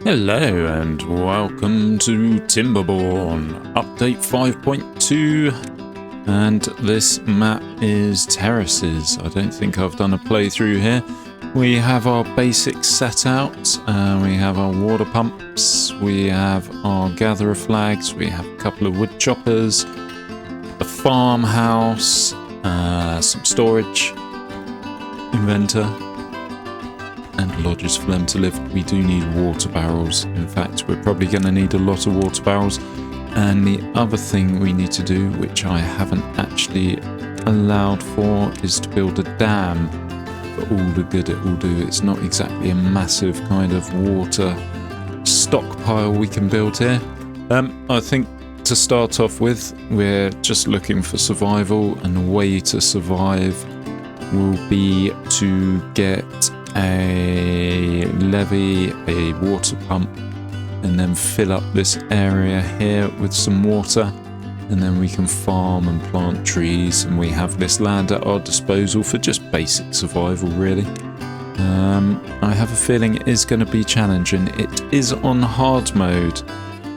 Hello and welcome to Timberborn, update 5.2, and this map is Terraces. I don't think I've done a playthrough here. We have our basics set out, we have our water pumps, we have our gatherer flags, we have a couple of wood choppers, a farmhouse, some storage, inventor, and lodges for them to live. We do need water barrels. In fact, we're probably going to need a lot of water barrels. And the other thing we need to do, which I haven't actually allowed for, is to build a dam for all the good it will do. It's not exactly a massive kind of water stockpile we can build here. I think to start off with, we're just looking for survival, and the way to survive will be to get a levee, a water pump, and then fill up this area here with some water, and then we can farm and plant trees, and we have this land at our disposal for just basic survival, really. I have a feeling it is going to be challenging. It is on hard mode.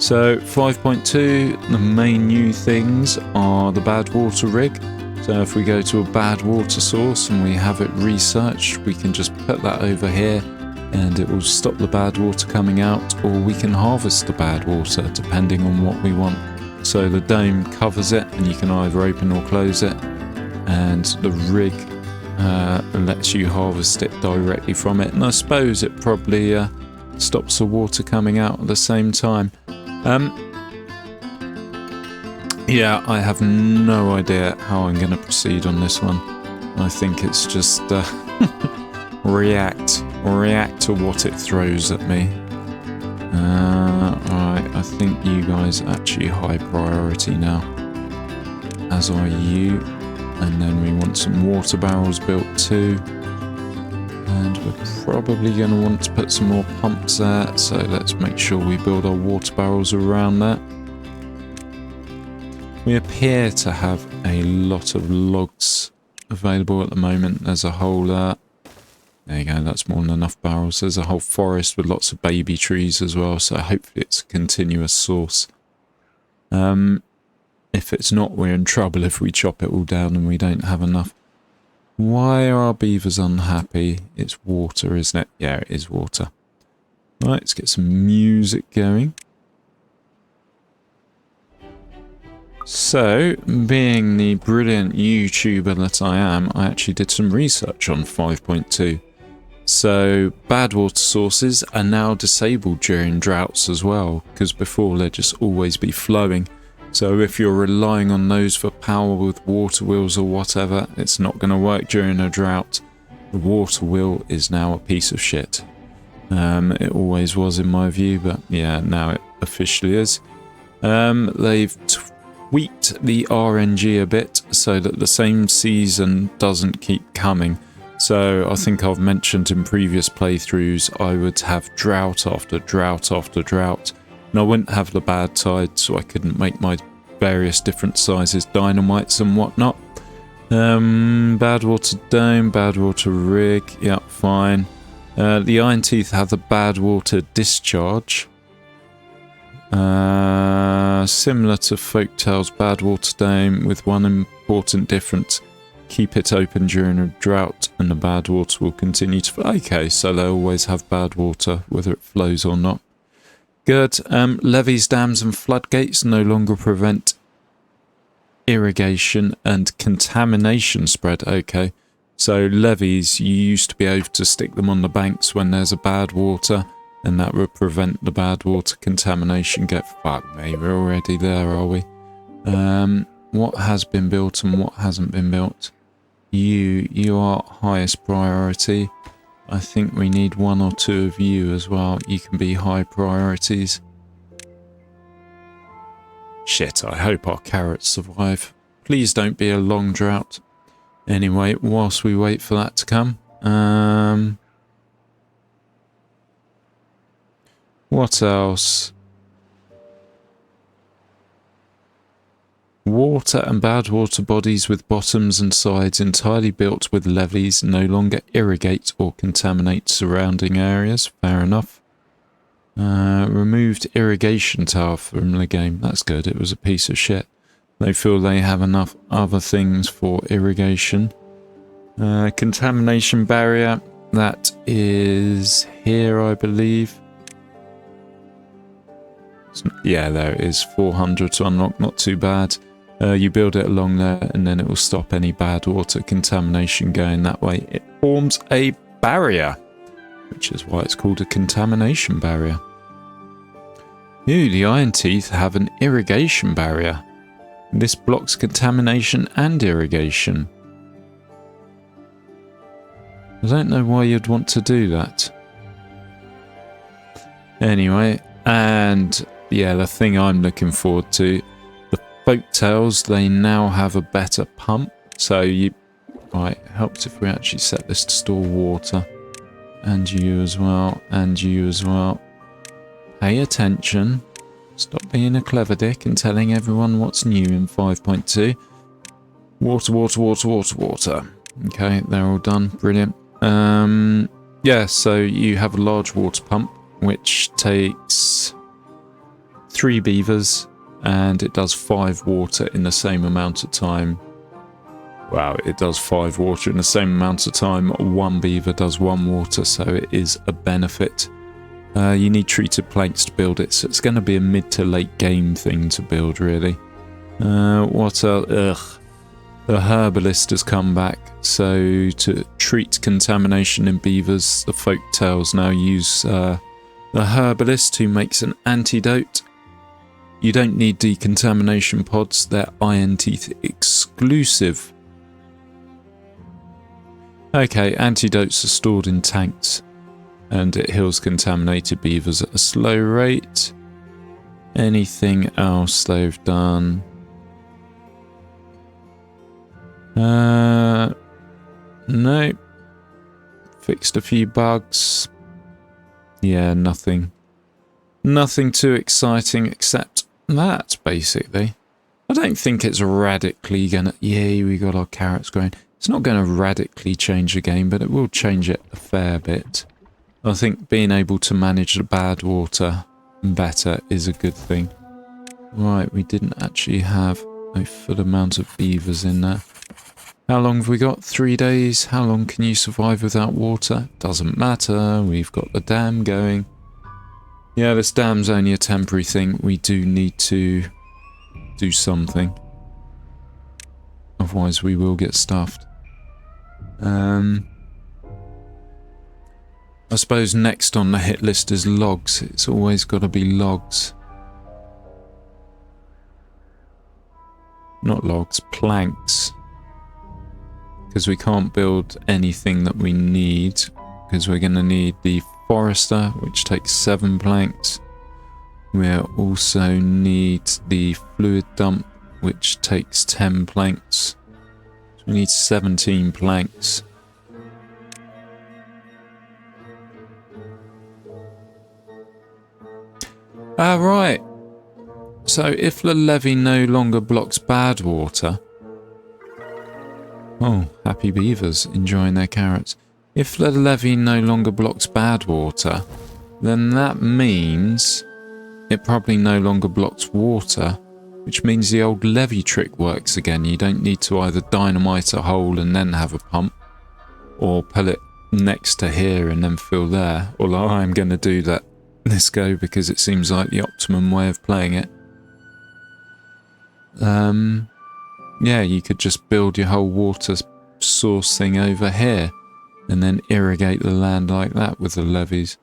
So 5.2, the main new things are the bad water rig. So if we go to a bad water source and we have it researched, we can just put that over here and it will stop the bad water coming out, or we can harvest the bad water depending on what we want. So the dome covers it and you can either open or close it, and the rig lets you harvest it directly from it. And I suppose it probably stops the water coming out at the same time. Yeah, I have no idea how I'm going to proceed on this one. I think it's just react to what it throws at me. Alright, I think you guys are actually high priority now, as are you. And then we want some water barrels built too. And we're probably going to want to put some more pumps there, so let's make sure we build our water barrels around that. We appear to have a lot of logs available at the moment. There's a whole, there you go, that's more than enough barrels. There's a whole forest with lots of baby trees as well, so hopefully it's a continuous source. If it's not, we're in trouble if we chop it all down and we don't have enough. Why are our beavers unhappy? It's water, isn't it? Yeah, it is water. Right, let's get some music going. So, being the brilliant YouTuber that I am, I actually did some research on 5.2. So, bad water sources are now disabled during droughts as well, because before they'd just always be flowing. So if you're relying on those for power with water wheels or whatever, it's not going to work during a drought. The water wheel is now a piece of shit. It always was in my view, but yeah, now it officially is. They've tweaked the RNG a bit so that the same season doesn't keep coming. So I think I've mentioned in previous playthroughs I would have drought after drought after drought, and I wouldn't have the bad tide, so I couldn't make my various different sizes dynamites and whatnot. Bad water dome, bad water rig, yeah, fine. The Iron Teeth have the bad water discharge. Similar to Folktale's bad water dome, with one important difference: keep it open during a drought and the bad water will continue to flow. Okay, so they always have bad water whether it flows or not. Good. Levees, dams and floodgates no longer prevent irrigation and contamination spread. Okay, so levees, you used to be able to stick them on the banks when there's a bad water, and that would prevent the bad water contamination. Fuck me, we're already there, are we? What has been built and what hasn't been built? You are highest priority. I think we need one or two of you as well. You can be high priorities. Shit, I hope our carrots survive. Please don't be a long drought. Anyway, whilst we wait for that to come, what else? Water and bad water bodies with bottoms and sides entirely built with levees no longer irrigate or contaminate surrounding areas. Fair enough. Removed irrigation tower from the game. That's good. It was a piece of shit. They feel they have enough other things for irrigation. Contamination barrier. That is here, I believe. Yeah, there it is. 400 to unlock. Not too bad. You build it along there and then it will stop any bad water contamination going that way. It forms a barrier, which is why it's called a contamination barrier. Ooh, the iron teeth have an irrigation barrier. This blocks contamination and irrigation. I don't know why you'd want to do that. Anyway, and yeah, the thing I'm looking forward to, the folktails, they now have a better pump. So you, right, it helps if we actually set this to store water. And you as well, and you as well. Pay attention. Stop being a clever dick and telling everyone what's new in 5.2. Water, water, water, water, water. Okay, they're all done. Brilliant. Yeah, so you have a large water pump, which takes 3 beavers, and it does 5 water in the same amount of time. Wow, it does 5 water in the same amount of time. 1 beaver does 1 water, so it is a benefit. You need treated planks to build it, so it's going to be a mid to late game thing to build, really. What else? Ugh. The herbalist has come back, so to treat contamination in beavers, the folktails now use the herbalist, who makes an antidote. You don't need decontamination pods, they're iron teeth exclusive. Okay, antidotes are stored in tanks, and it heals contaminated beavers at a slow rate. Anything else they've done? No. Fixed a few bugs. Yeah, nothing. Nothing too exciting except that, basically. I don't think it's radically gonna... Yay, we got our carrots growing. It's not going to radically change the game, but it will change it a fair bit. I think being able to manage the bad water better is a good thing. Right, we didn't actually have a full amount of beavers in there. How long have we got? 3 days. How long can you survive without water? Doesn't matter. We've got the dam going. Yeah, this dam's only a temporary thing. We do need to do something. Otherwise we will get stuffed. I suppose next on the hit list is logs. It's always got to be logs. Not logs, planks. Because we can't build anything that we need. Because we're going to need the forester, which takes 7 planks. We'll also need the fluid dump, which takes 10 planks. So we need 17 planks. Right. So if the levee no longer blocks bad water... Oh, happy beavers enjoying their carrots. If the levee no longer blocks bad water, then that means it probably no longer blocks water, which means the old levee trick works again. You don't need to either dynamite a hole and then have a pump, or pull it next to here and then fill there. Although I'm going to do that this go because it seems like the optimum way of playing it. Yeah, you could just build your whole water source thing over here and then irrigate the land like that with the levees.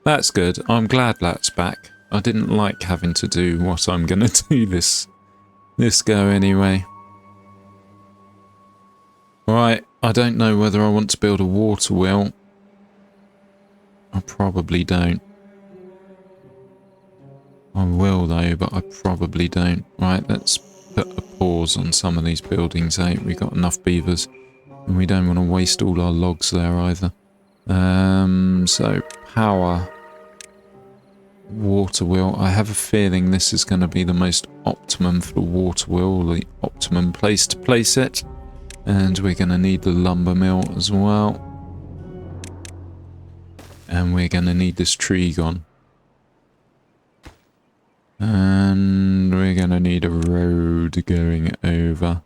That's good. I'm glad that's back. I didn't like having to do what I'm going to do this go anyway. Right, I don't know whether I want to build a water wheel. I probably don't. I will though, but I probably don't. Right, let's put a pause on some of these buildings, eh? We've got enough beavers, and we don't want to waste all our logs there either. So power, water wheel. I have a feeling this is going to be the most optimum for the water wheel, the optimum place to place it. And we're going to need the lumber mill as well. And we're going to need this tree gone. And we're going to need a road going over.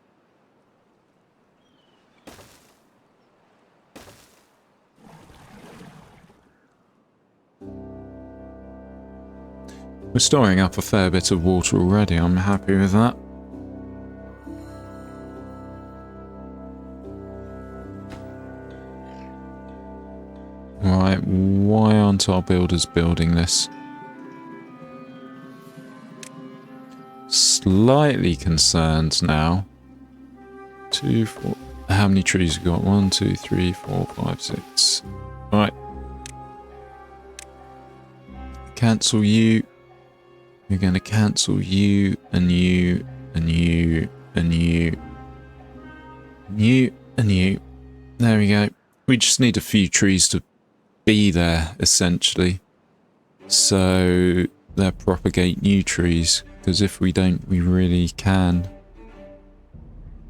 We're storing up a fair bit of water already. I'm happy with that. Right, why aren't our builders building this? Slightly concerned now. 2, 4. How many trees we got? 1, 2, 3, 4, 5, 6. Right. Cancel you. We're going to cancel you and you and you and you. You and you. There we go. We just need a few trees to be there, essentially. So they propagate new trees. Because if we don't, we really can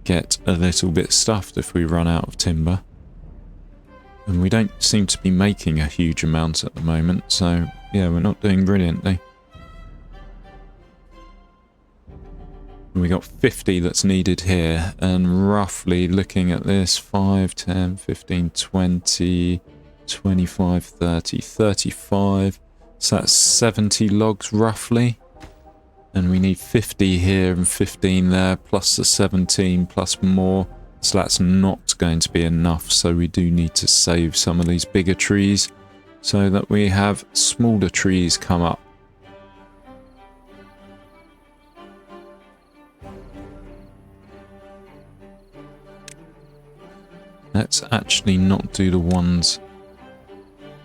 get a little bit stuffed if we run out of timber. And we don't seem to be making a huge amount at the moment. So yeah, we're not doing brilliantly. We got 50 that's needed here, and roughly looking at this, 5, 10, 15, 20, 25, 30, 35. So that's 70 logs roughly. And we need 50 here and 15 there, plus the 17, plus more. So that's not going to be enough. So we do need to save some of these bigger trees so that we have smaller trees come up. Let's actually not do the ones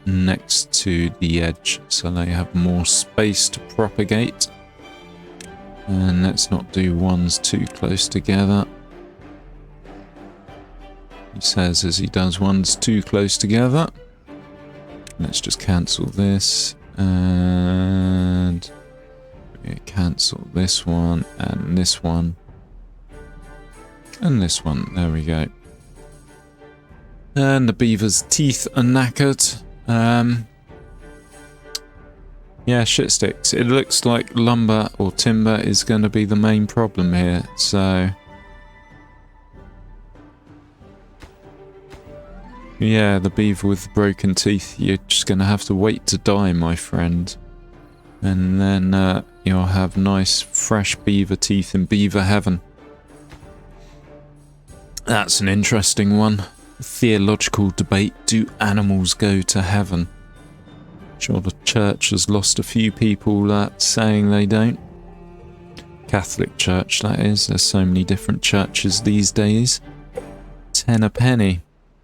next to the edge so they have more space to propagate. And let's not do ones too close together. He says as he does ones too close together. Let's just cancel this and cancel this one and this one and this one. There we go. And the beaver's teeth are knackered. Yeah, shit sticks. It looks like lumber or timber is going to be the main problem here. So yeah, the beaver with the broken teeth, you're just going to have to wait to die, my friend. And then you'll have nice fresh beaver teeth in beaver heaven. That's an interesting one. Theological debate, do animals go to heaven? Sure, the church has lost a few people saying they don't. Catholic church, that is. There's so many different churches these days. 10 a penny.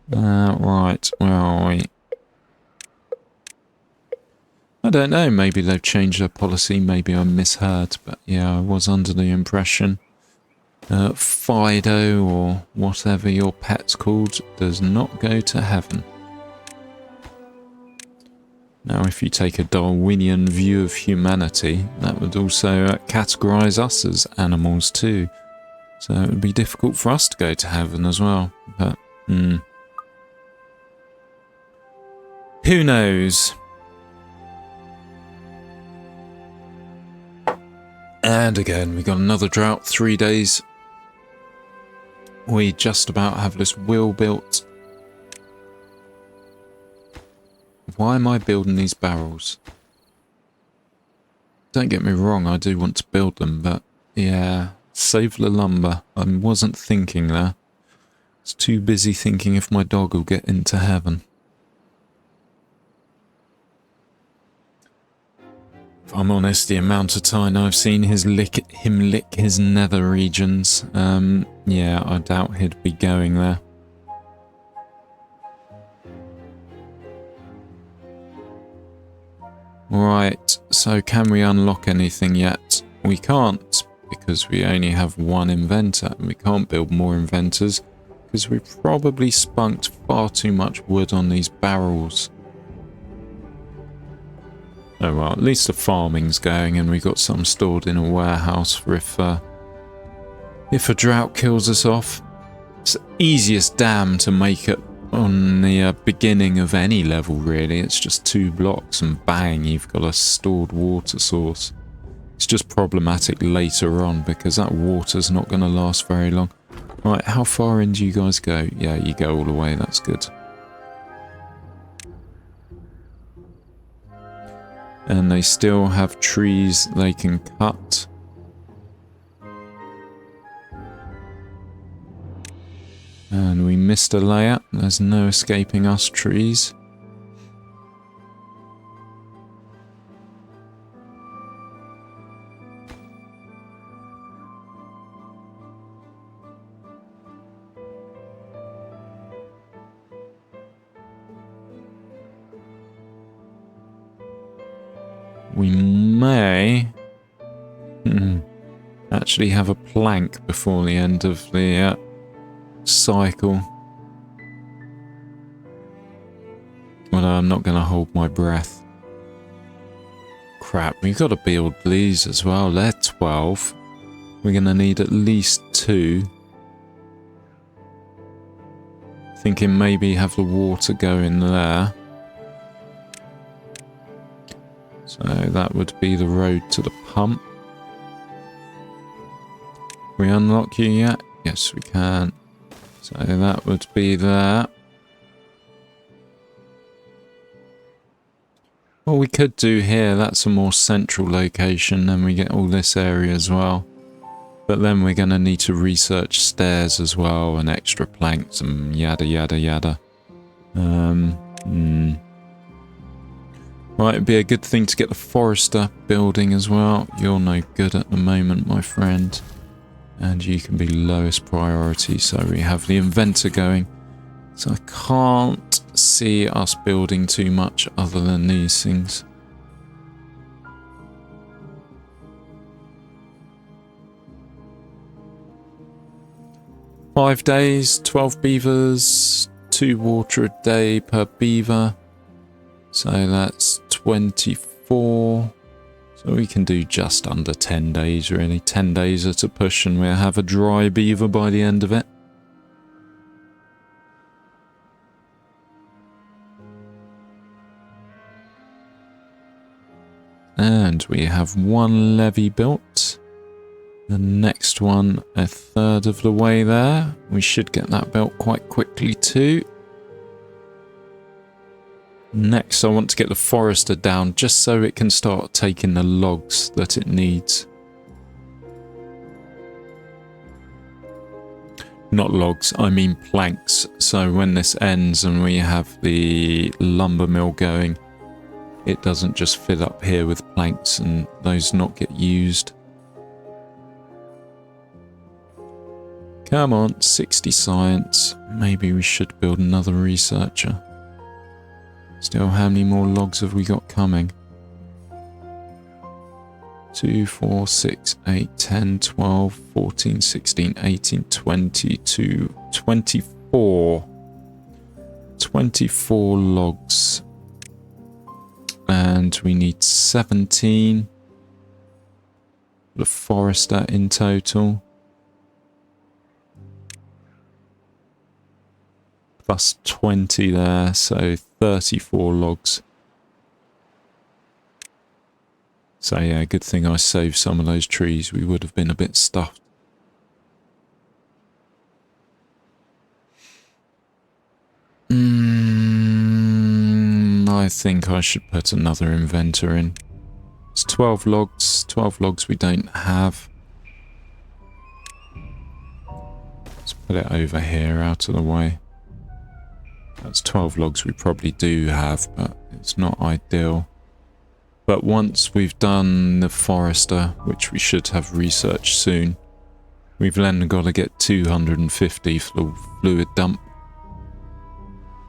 Right, where are we? I don't know, maybe they've changed their policy, maybe I misheard, but yeah, I was under the impression Fido, or whatever your pet's called, does not go to heaven. Now, if you take a Darwinian view of humanity, that would also categorise us as animals too. So it would be difficult for us to go to heaven as well. But, who knows? And again, we got another drought, 3 days. We just about have this wheel built. Why am I building these barrels? Don't get me wrong, I do want to build them, but yeah, save the lumber. I wasn't thinking there. I was too busy thinking if my dog will get into heaven. If I'm honest, the amount of time I've seen him lick his nether regions, yeah, I doubt he'd be going there. Right, so can we unlock anything yet? We can't, because we only have one inventor, and we can't build more inventors, because we probably spunked far too much wood on these barrels. Oh well, at least the farming's going, and we got some stored in a warehouse for if a drought kills us off. It's the easiest dam to make it on the beginning of any level, really. It's just 2 blocks and bang, you've got a stored water source. It's just problematic later on because that water's not going to last very long. Right, how far in do you guys go? Yeah, you go all the way, that's good. And they still have trees they can cut. And we missed a layer. There's no escaping us trees. We may actually have a plank before the end of the cycle. Although I'm not going to hold my breath. Crap, we've got to build these as well. They're 12. We're going to need at least 2. Thinking maybe have the water go in there. So that would be the road to the pump. Can we unlock you yet? Yes, we can. So that would be there. What we could do here, that's a more central location, then we get all this area as well. But then we're going to need to research stairs as well, and extra planks and yada yada yada. Right, it'd be a good thing to get the forester building as well. You're no good at the moment, my friend. And you can be lowest priority, so we have the inventor going. So I can't see us building too much other than these things. Five days, 12 beavers, 2 water a day per beaver. So that's 24. So we can do just under 10 days really. 10 days at a push and we'll have a dry beaver by the end of it. And we have 1 levee built. The next one a third of the way there. We should get that built quite quickly too. Next, I want to get the forester down just so it can start taking the logs that it needs. Not logs, I mean planks. So when this ends and we have the lumber mill going, it doesn't just fill up here with planks and those not get used. Come on, 60 science. Maybe we should build another researcher. Still, how many more logs have we got coming? 2, 4, 6, 8, 10, 12, 14, 16, 18, 22, 24. 24 logs. And we need 17. The forester in total. Plus 20 there, so 34 logs. So yeah, good thing I saved some of those trees. We would have been a bit stuffed. I think I should put another inventor in. It's 12 logs. 12 logs we don't have. Let's put it over here, out of the way. That's 12 logs we probably do have, but it's not ideal. But once we've done the forester, which we should have researched soon, we've then got to get 250 for the fluid dump.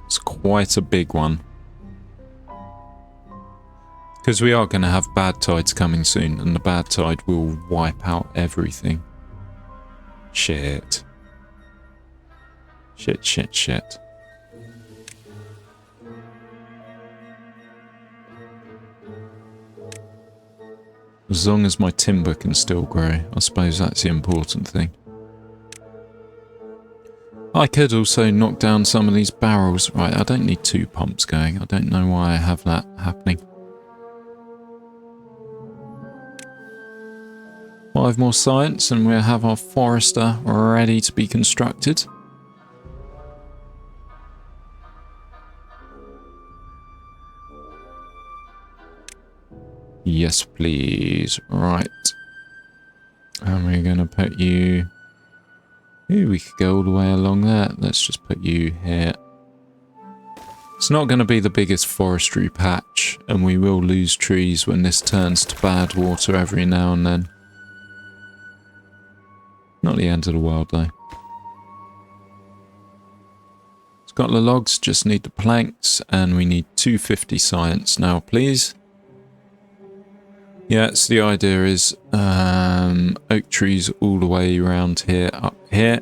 It's quite a big one. Because we are going to have bad tides coming soon, and the bad tide will wipe out everything. Shit. Shit, shit, shit. As long as my timber can still grow, I suppose that's the important thing. I could also knock down some of these barrels. Right, I don't need 2 pumps going. I don't know why I have that happening. 5 more science and we'll have our forester ready to be constructed. Yes, please. Right. And we're going to put you... Ooh, we could go all the way along there. Let's just put you here. It's not going to be the biggest forestry patch, and we will lose trees when this turns to bad water every now and then. Not the end of the world, though. It's got the logs, just need the planks, and we need 250 science now, please. Yeah, so the idea is oak trees all the way around here, up here.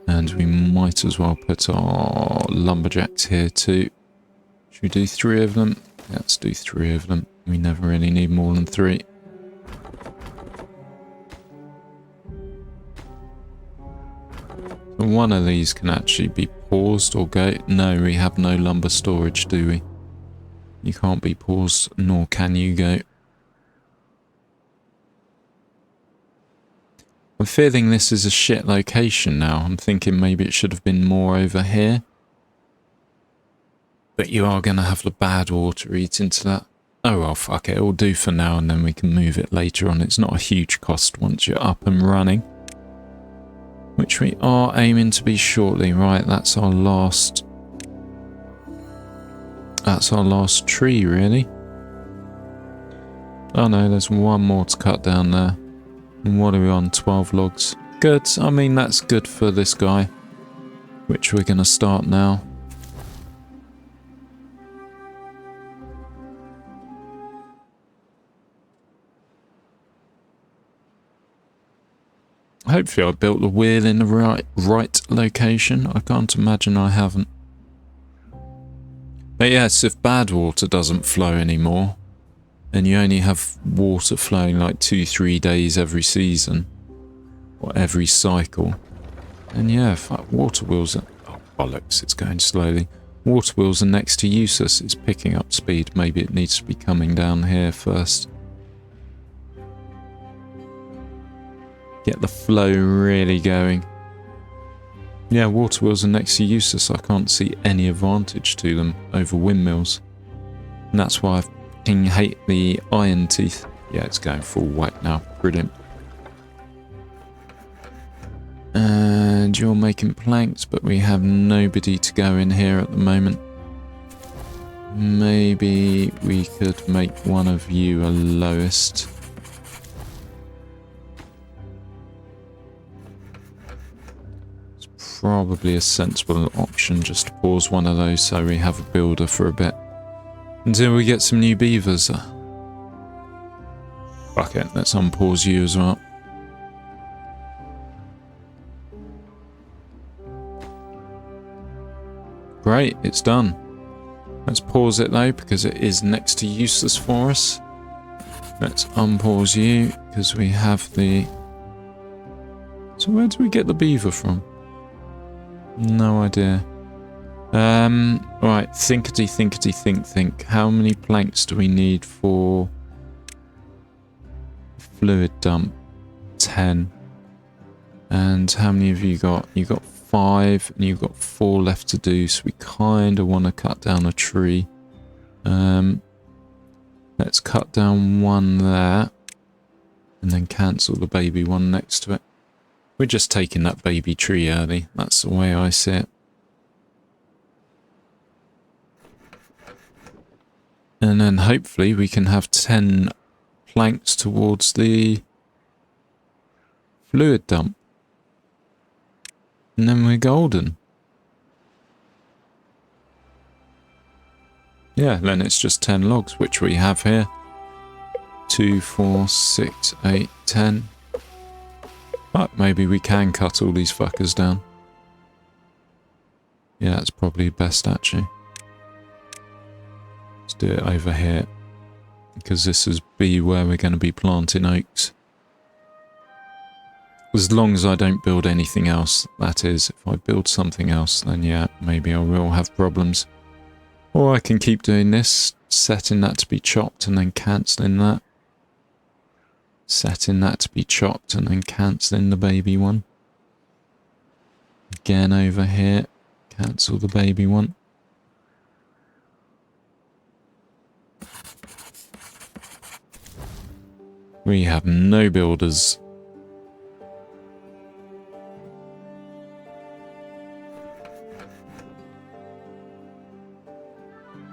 And we might as well put our lumberjacks here too. Should we do 3 of them? Yeah, let's do 3 of them. We never really need more than 3. So one of these can actually be paused or go. No, we have no lumber storage, do we? You can't be paused, nor can you go. I'm feeling this is a shit location now. I'm thinking maybe it should have been more over here. But you are going to have the bad water eat into that. Oh well, fuck it. It'll do for now and then we can move it later on. It's not a huge cost once you're up and running. Which we are aiming to be shortly. Right, that's our last... That's our last tree, really. Oh no, there's one more to cut down there. And what are we on? 12 logs. Good. I mean, that's good for this guy. Which we're going to start now. Hopefully I built the wheel in the right location. I can't imagine I haven't. But yes, if bad water doesn't flow anymore, and you only have water flowing like 2-3 days every season, or every cycle, then yeah, fuck, water wheels are... Oh, bollocks, it's going slowly. Water wheels are next to useless. It's picking up speed. Maybe it needs to be coming down here first. Get the flow really going. Yeah, water wheels are next to useless. I can't see any advantage to them over windmills. And that's why I fucking hate the iron teeth. Yeah, it's going full white now. Brilliant. And you're making planks, but we have nobody to go in here at the moment. Maybe we could make one of you a lowest. Probably a sensible option just to pause one of those so we have a builder for a bit. Until we get some new beavers. Fuck it, let's unpause you as well. Great, it's done. Let's pause it though because it is next to useless for us. Let's unpause you because we have the... So where do we get the beaver from? No idea. Right, think. How many planks do we need for fluid dump? 10. And how many have you got? You got 5 and you've got 4 left to do, so we kind of want to cut down a tree. Let's cut down one there and then cancel the baby one next to it. We're just taking that baby tree early. That's the way I see it. And then hopefully we can have 10 planks towards the fluid dump. And then we're golden. Yeah, then it's just 10 logs, which we have here. 2, 4, 6, 8, 10. But maybe we can cut all these fuckers down. Yeah, that's probably best actually. Let's do it over here. Because this is where we're going to be planting oaks. As long as I don't build anything else, that is. If I build something else, then yeah, maybe I will have problems. Or I can keep doing this, setting that to be chopped and then cancelling that. Setting that to be chopped and then cancelling the baby one. Again over here, cancel the baby one. We have no builders.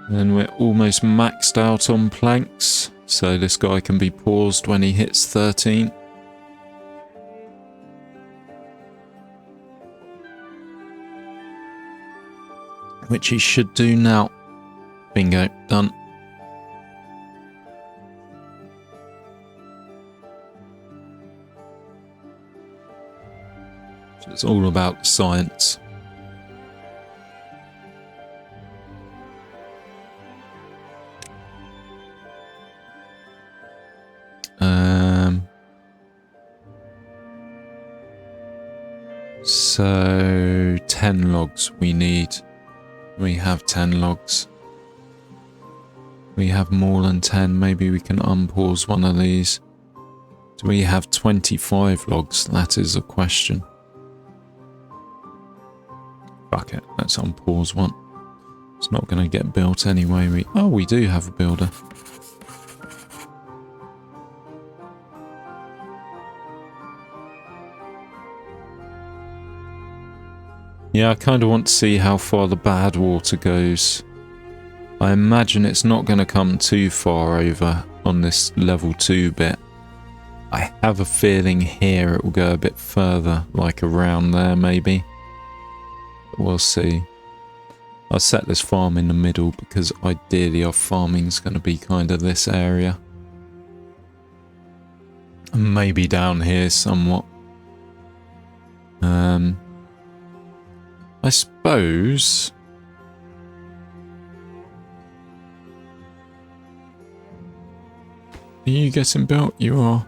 And we're almost maxed out on planks, so this guy can be paused when he hits 13. Which he should do now. Bingo, done. So it's all about science. So 10 logs we need. We have 10 logs. We have more than 10. Maybe we can unpause one of these. Do we have 25 logs? That is a question. Fuck it. Let's unpause one. It's not going to get built anyway. We do have a builder. Yeah, I kind of want to see how far the bad water goes. I imagine it's not going to come too far over on this level 2 bit. I have a feeling here it will go a bit further, like around there maybe. But we'll see. I'll set this farm in the middle because ideally our farming's going to be kind of this area. And maybe down here somewhat. I suppose... Are you getting built? You are.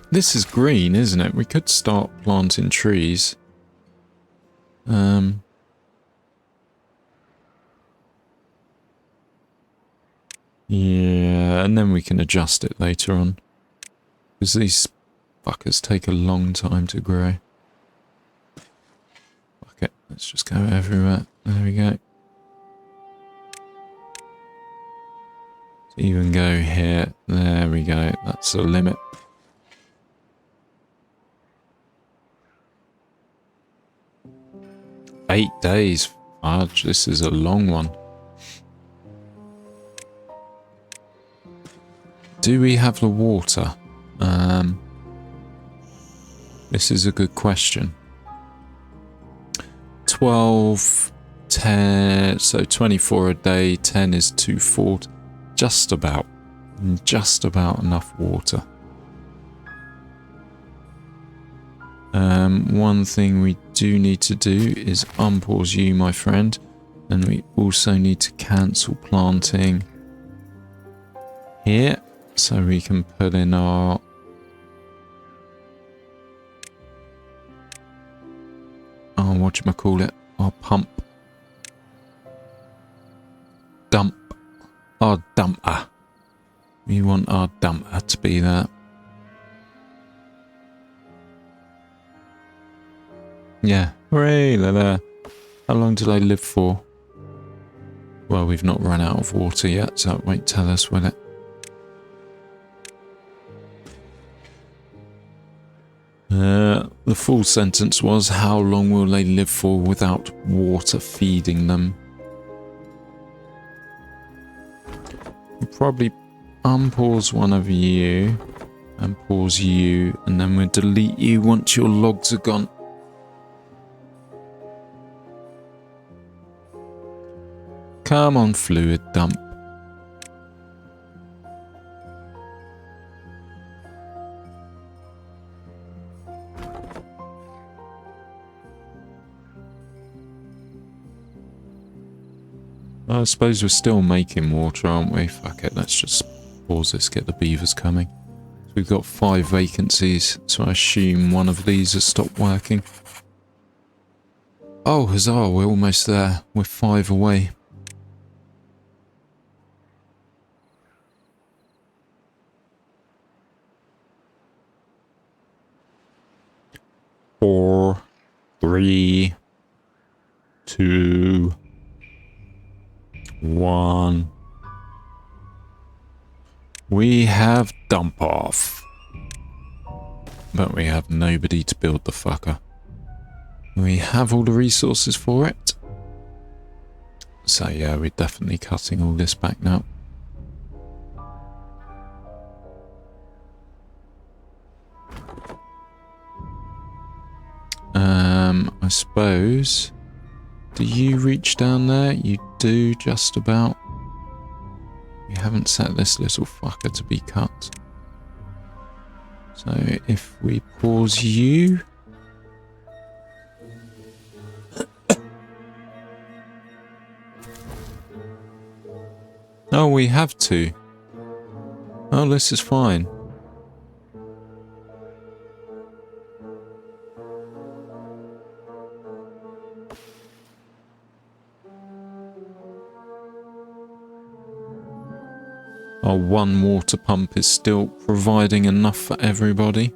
This is green, isn't it? We could start planting trees. Yeah, and then we can adjust it later on. Because these fuckers take a long time to grow. Fuck it, let's just go everywhere. There we go. Even go here. There we go. That's the limit. Eight days. Fudge, this is a long one. Do we have the water? This is a good question. 12, 10, so 24 a day, 10 is 240. Just about enough water. One thing we do need to do is unpause you, my friend, and we also need to cancel planting here, so we can put in our whatchamacallit, our pump dump. Our dumper. We want our dumper to be there. Yeah. Hooray, they're there. How long do they live for? Well, we've not run out of water yet, so it won't tell us, will it? The full sentence was, how long will they live for without water feeding them? Probably unpause one of you and pause you, and then we'll delete you once your logs are gone. Come on, fluid dump. I suppose we're still making water, aren't we? Fuck it, let's just pause this, get the beavers coming. So we've got 5 vacancies, so I assume one of these has stopped working. Oh, huzzah, we're almost there. We're 5 away. 4, 3, 2, 1. We have dump off. But we have nobody to build the fucker. We have all the resources for it. So yeah, we're definitely cutting all this back now. I suppose... Do you reach down there? You do, just about. We haven't set this little fucker to be cut. So if we pause you... Oh, we have to. Oh, this is fine. Our one water pump is still providing enough for everybody.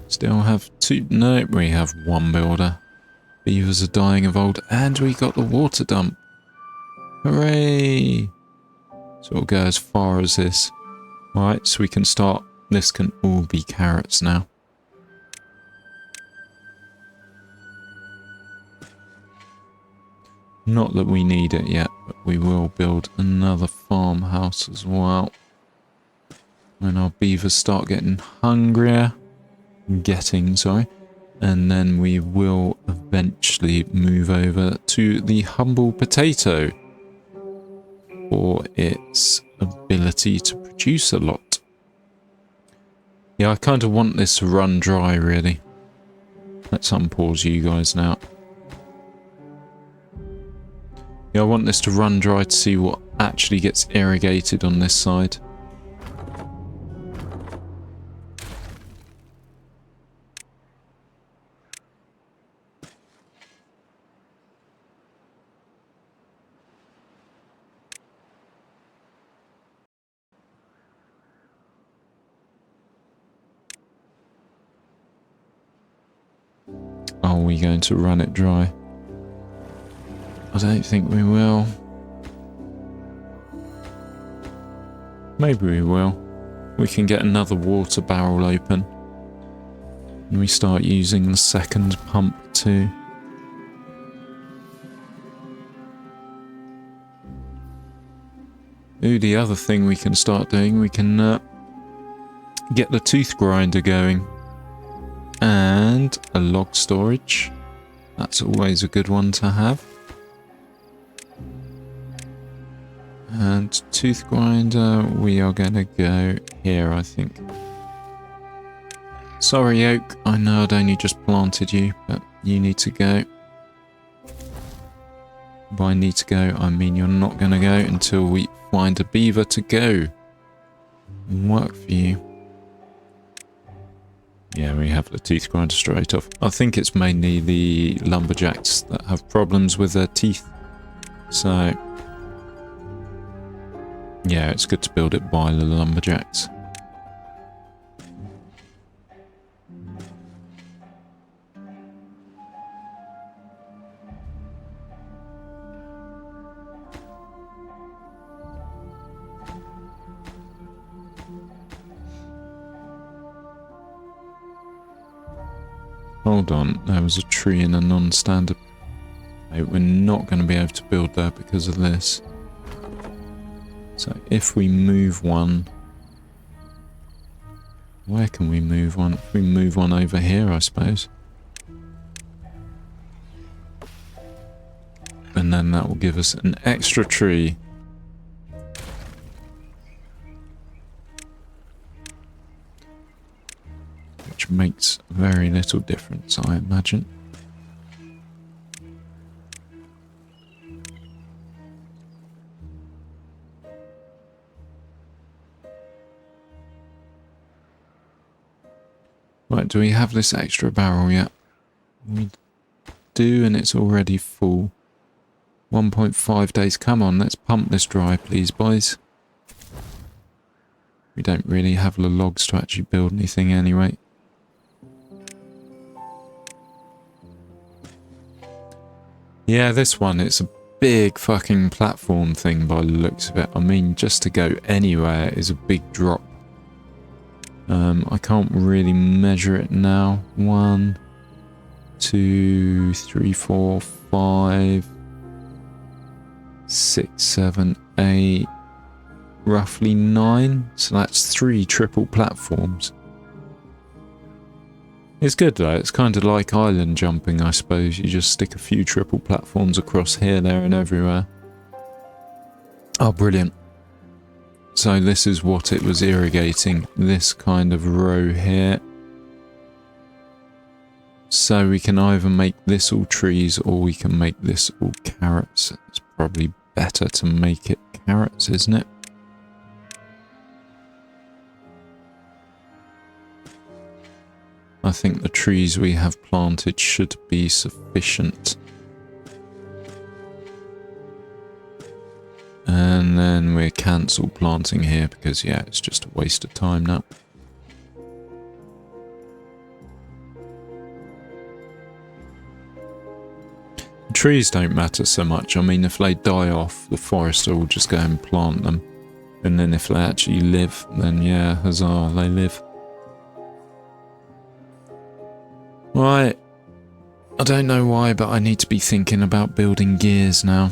Still have 2... No, we have 1 builder. Beavers are dying of old, and we got the water dump. Hooray! So we'll go as far as this. Right, so we can start... This can all be carrots now. Not that we need it yet, but we will build another farmhouse as well. When our beavers start getting hungrier. Sorry. And then we will eventually move over to the humble potato. For its ability to produce a lot. Yeah, I kind of want this to run dry, really. Let's unpause you guys now. Yeah, I want this to run dry to see what actually gets irrigated on this side. Are we going to run it dry? I don't think we will. Maybe we will. We can get another water barrel open. And we start using the second pump too. Ooh, the other thing we can start doing, we can get the tooth grinder going. And a log storage. That's always a good one to have. And tooth grinder, we are going to go here, I think. Sorry, Oak. I know I'd only just planted you, but you need to go. By need to go, I mean you're not going to go until we find a beaver to go and work for you. Yeah, we have the tooth grinder straight off. I think it's mainly the lumberjacks that have problems with their teeth. So, yeah, it's good to build it by the lumberjacks. Hold on, there was a tree in a non-standard. We're not going to be able to build there because of this. So if we move one... Where can we move one? If we move one over here, I suppose. And then that will give us an extra tree. Which makes very little difference, I imagine. Right, do we have this extra barrel yet? We do, and it's already full. 1.5 days. Come on, let's pump this dry, please, boys. We don't really have the logs to actually build anything anyway. Yeah, this one, it's a big fucking platform thing by the looks of it. I mean, just to go anywhere is a big drop. I can't really measure it now. 1, 2, 3, 4, 5, 6, 7, 8, roughly 9. So that's 3 triple platforms. It's good though, it's kind of like island jumping, I suppose. You just stick a few triple platforms across here, there and everywhere. Oh, brilliant. So this is what it was irrigating, this kind of row here. So we can either make this all trees or we can make this all carrots. It's probably better to make it carrots, isn't it? I think the trees we have planted should be sufficient. And then we'll cancel planting here because, yeah, it's just a waste of time now. The trees don't matter so much. I mean, if they die off, the forester will just go and plant them. And then if they actually live, then yeah, huzzah, they live. Right, I don't know why, but I need to be thinking about building gears now.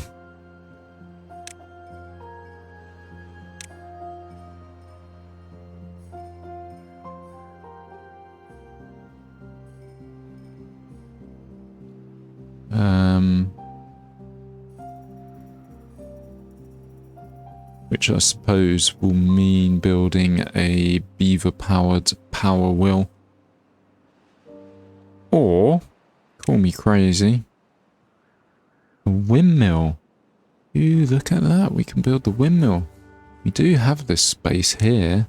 Which I suppose will mean building a beaver-powered power wheel. Or, call me crazy, a windmill. Ooh, look at that. We can build the windmill. We do have this space here.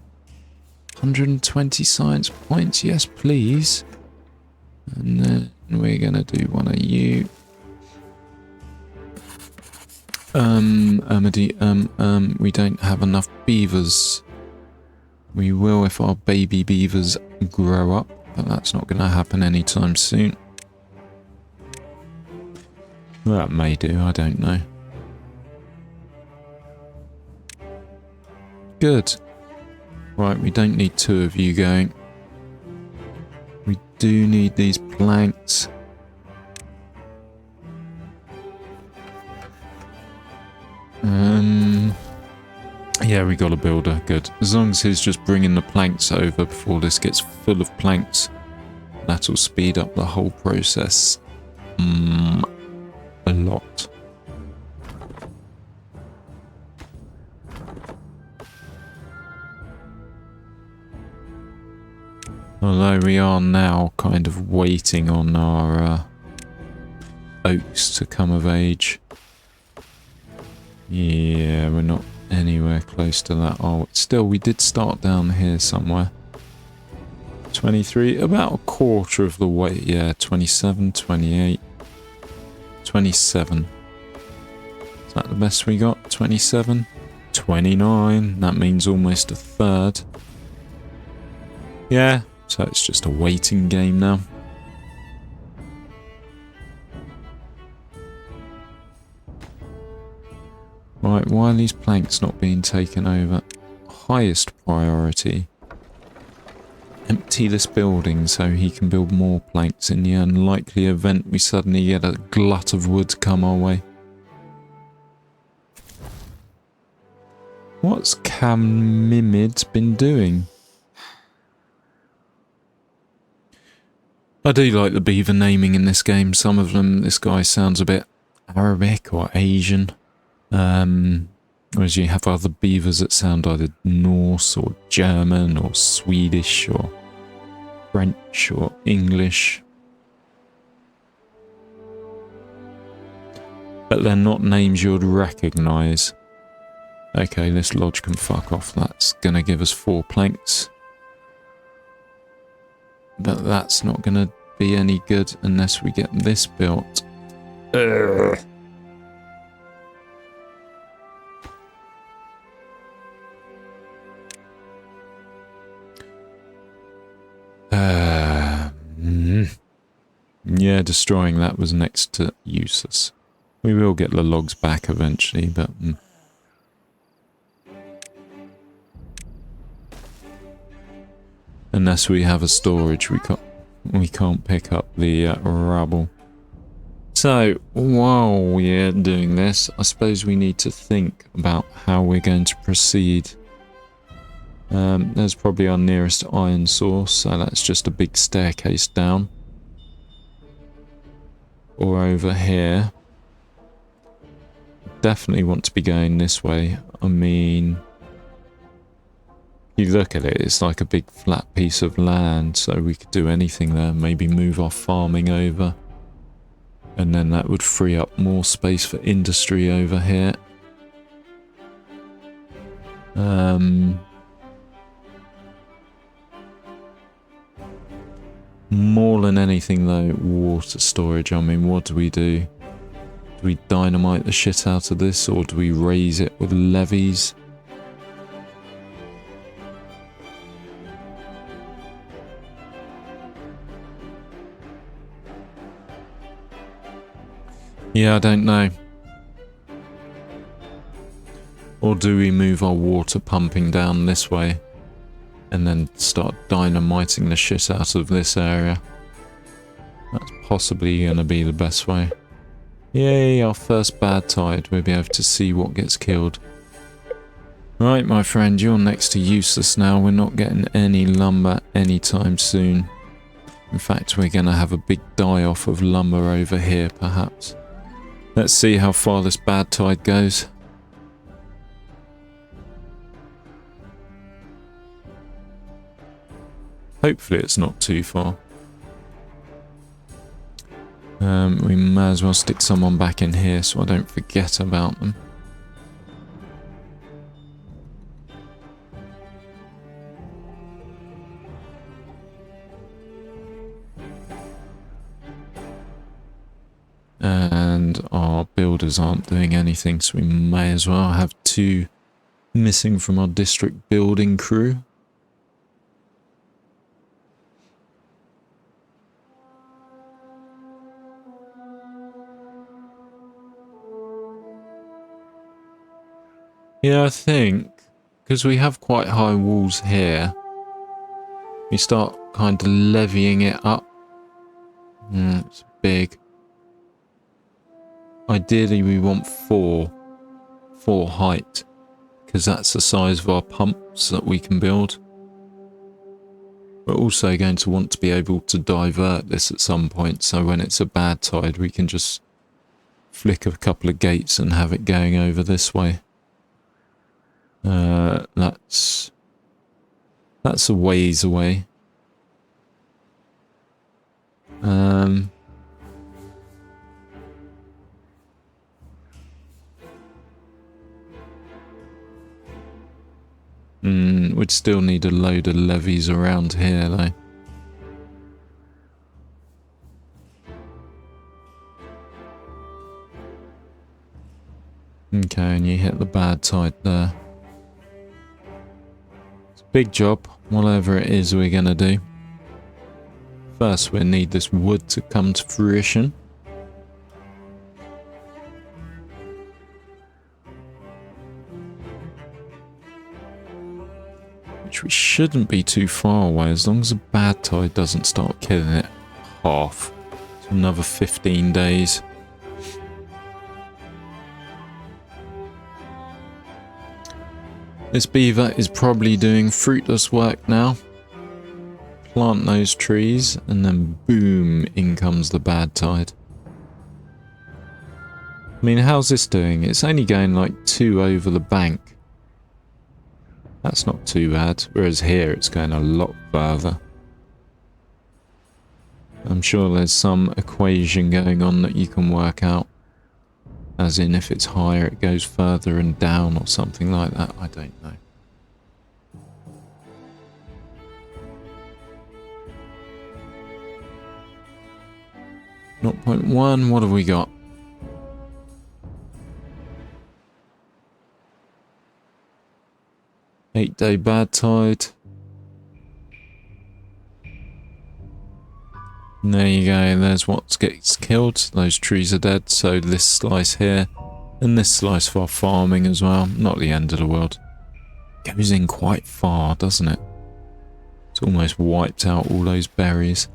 120 science points. Yes, please. And then we're going to do one of you. We don't have enough beavers. We will if our baby beavers grow up. But that's not going to happen anytime soon. That may do, I don't know. Good. Right, we don't need 2 of you going. We do need these planks. Yeah, we got a builder. Good. As long as he's just bringing the planks over before this gets full of planks, that'll speed up the whole process a lot. Although we are now kind of waiting on our oaks to come of age. Yeah, we're not anywhere close to that. Oh, still, we did start down here somewhere. 23, about a quarter of the way. Yeah, 27, 28, 27. Is that the best we got? 27, 29. That means almost a third. Yeah, so it's just a waiting game now. Right, why are these planks not being taken over? Highest priority. Empty this building so he can build more planks in the unlikely event we suddenly get a glut of wood come our way. What's Camimid been doing? I do like the beaver naming in this game. Some of them, this guy sounds a bit Arabic or Asian. Whereas you have other beavers that sound either Norse or German or Swedish or French or English. But they're not names you'd recognise. Okay, this lodge can fuck off. That's going to give us 4 planks. But that's not going to be any good unless we get this built. Ugh. Yeah, destroying that was next to useless. We will get the logs back eventually, but... Unless we have a storage, we can't pick up the rubble. So, while we're doing this, I suppose we need to think about how we're going to proceed. There's probably our nearest iron source, so that's just a big staircase down. Or over here. Definitely want to be going this way. I mean, you look at it, it's like a big flat piece of land, so we could do anything there. Maybe move our farming over. And then that would free up more space for industry over here. More than anything though, water storage. I mean, what do we do? Do we dynamite the shit out of this, or do we raise it with levees? Yeah, I don't know. Or do we move our water pumping down this way and then start dynamiting the shit out of this area? That's possibly going to be the best way. Yay, our first bad tide. We'll be able to see what gets killed. Right, my friend, you're next to useless now. We're not getting any lumber anytime soon. In fact, we're going to have a big die-off of lumber over here, perhaps. Let's see how far this bad tide goes. Hopefully it's not too far. We may as well stick someone back in here so I don't forget about them. And our builders aren't doing anything, so we may as well have 2 missing from our district building crew. Yeah, I think, because we have quite high walls here, we start kind of levying it up. It's big. Ideally, we want 4 height, because that's the size of our pumps that we can build. We're also going to want to be able to divert this at some point, so when it's a bad tide, we can just flick a couple of gates and have it going over this way. That's a ways away. We'd still need a load of levees around here though. Okay, and you hit the bad tide there. It's a big job, whatever it is we're gonna do. First, we need this wood to come to fruition. Which we shouldn't be too far away, as long as the bad tide doesn't start killing it half. It's another 15 days. This beaver is probably doing fruitless work now. Plant those trees, and then boom, in comes the bad tide. I mean, how's this doing? It's only going like 2 over the bank. That's not too bad, whereas here it's going a lot further. I'm sure there's some equation going on that you can work out. As in, if it's higher, it goes further and down or something like that. I don't know. .1, what have we got? Eight-day bad tide. There you go, there's what gets killed. Those trees are dead, so this slice here, and this slice for farming as well. Not the end of the world. Goes in quite far, doesn't it? It's almost wiped out all those berries.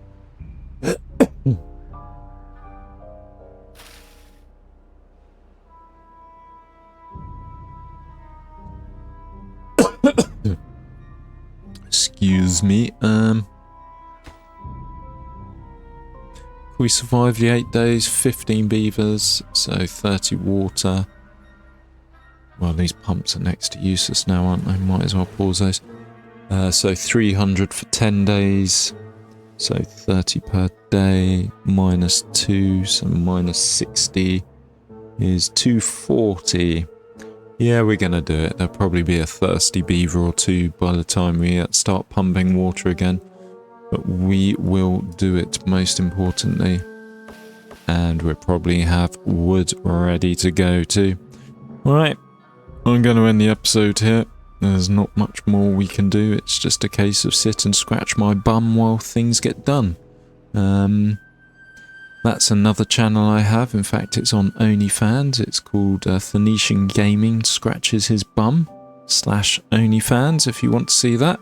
Excuse me. We survived the 8 days, 15 beavers, so 30 water. Well, these pumps are next to useless now, aren't they? Might as well pause those. So 300 for 10 days. So 30 per day, minus 2, so minus 60 is 240. Yeah, we're going to do it. There'll probably be a thirsty beaver or two by the time we start pumping water again. But we will do it, most importantly. And we'll probably have wood ready to go too. Alright, I'm going to end the episode here. There's not much more we can do. It's just a case of sit and scratch my bum while things get done. That's another channel I have. In fact, it's on OnlyFans. It's called Phoenician Gaming Scratches His Bum /OnlyFans if you want to see that.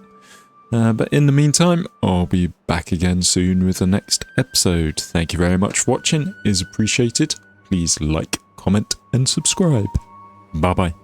But in the meantime, I'll be back again soon with the next episode. Thank you very much for watching. It is appreciated. Please like, comment, and subscribe. Bye-bye.